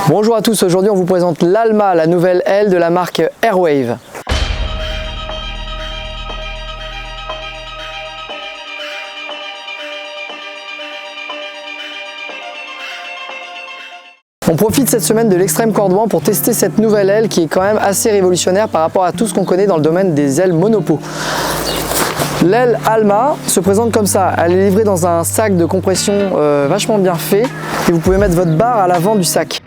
Bonjour à tous, aujourd'hui on vous présente l'Alma, la nouvelle aile de la marque Airwave. On profite cette semaine de l'extrême cordouan pour tester cette nouvelle aile qui est quand même assez révolutionnaire par rapport à tout ce qu'on connaît dans le domaine des ailes monopo. L'aile Alma se présente comme ça, elle est livrée dans un sac de compression vachement bien fait et vous pouvez mettre votre barre à l'avant du sac.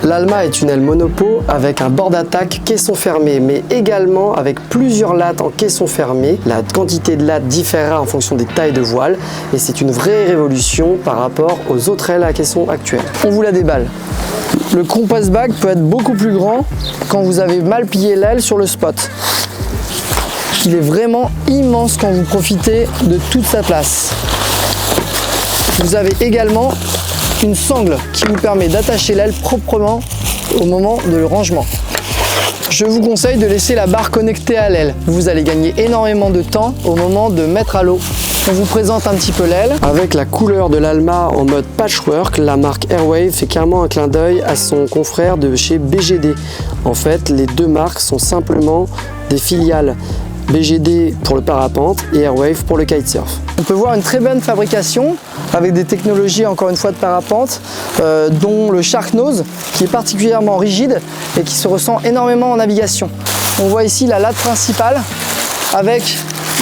L'Alma est une aile monopo avec un bord d'attaque caisson fermé, mais également avec plusieurs lattes en caisson fermé. La quantité de lattes différera en fonction des tailles de voile et c'est une vraie révolution par rapport aux autres ailes à caisson actuelles. On vous la déballe. Le compass bag peut être beaucoup plus grand quand vous avez mal plié l'aile sur le spot. Il est vraiment immense quand vous profitez de toute sa place. Vous avez également une sangle qui vous permet d'attacher l'aile proprement au moment de rangement. Je vous conseille de laisser la barre connectée à l'aile. Vous allez gagner énormément de temps au moment de mettre à l'eau. On vous présente un petit peu l'aile. Avec la couleur de l'Alma en mode patchwork, la marque Airwave fait clairement un clin d'œil à son confrère de chez BGD. En fait, les deux marques sont simplement des filiales. BGD pour le parapente et Airwave pour le kitesurf. On peut voir une très bonne fabrication avec des technologies encore une fois de parapente dont le Shark Nose qui est particulièrement rigide et qui se ressent énormément en navigation. On voit ici la latte principale avec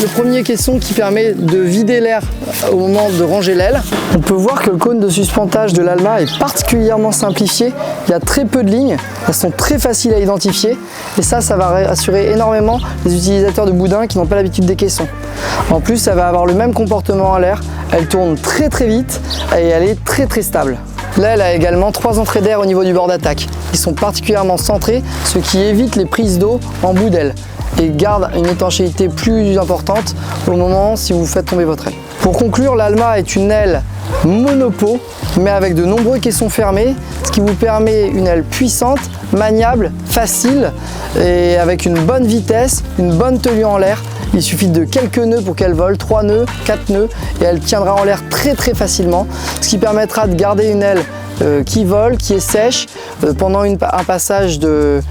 le premier caisson qui permet de vider l'air au moment de ranger l'aile. On peut voir que le cône de suspentage de l'Alma est particulièrement simplifié. Il y a très peu de lignes, elles sont très faciles à identifier et ça va rassurer énormément les utilisateurs de boudins qui n'ont pas l'habitude des caissons. En plus, ça va avoir le même comportement à l'air, elle tourne très vite et elle est très stable. L'aile a également 3 entrées d'air au niveau du bord d'attaque. Ils sont particulièrement centrés, ce qui évite les prises d'eau en bout d'aile et garde une étanchéité plus importante au moment si vous faites tomber votre aile. Pour conclure, l'Alma est une aile monopo mais avec de nombreux caissons fermés, ce qui vous permet une aile puissante, maniable, facile et avec une bonne vitesse, une bonne tenue en l'air. Il suffit de quelques nœuds pour qu'elle vole, 3 nœuds, 4 nœuds et elle tiendra en l'air très facilement, ce qui permettra de garder une aile qui vole, qui est sèche pendant un passage de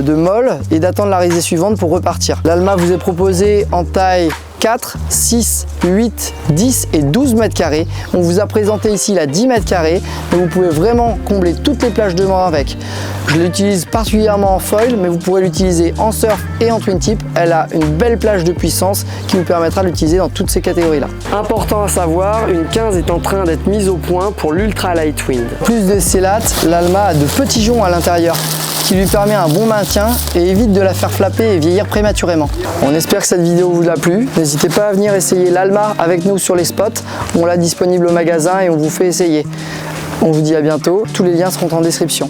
molle et d'attendre la risée suivante pour repartir. L'Alma vous est proposée en taille 4, 6, 8, 10 et 12 mètres carrés. On vous a présenté ici la 10 mètres carrés, mais vous pouvez vraiment combler toutes les plages de mort avec. Je l'utilise particulièrement en foil, mais vous pourrez l'utiliser en surf et en twin tip. Elle a une belle plage de puissance qui vous permettra de l'utiliser dans toutes ces catégories-là. Important à savoir, une 15 est en train d'être mise au point pour l'Ultra Light Wind. Plus de ces lattes, l'Alma a de petits joncs à l'intérieur qui lui permet un bon maintien et évite de la faire flapper et vieillir prématurément. On espère que cette vidéo vous a plu. N'hésitez pas à venir essayer l'Alma avec nous sur les spots. On l'a disponible au magasin et on vous fait essayer. On vous dit à bientôt. Tous les liens seront en description.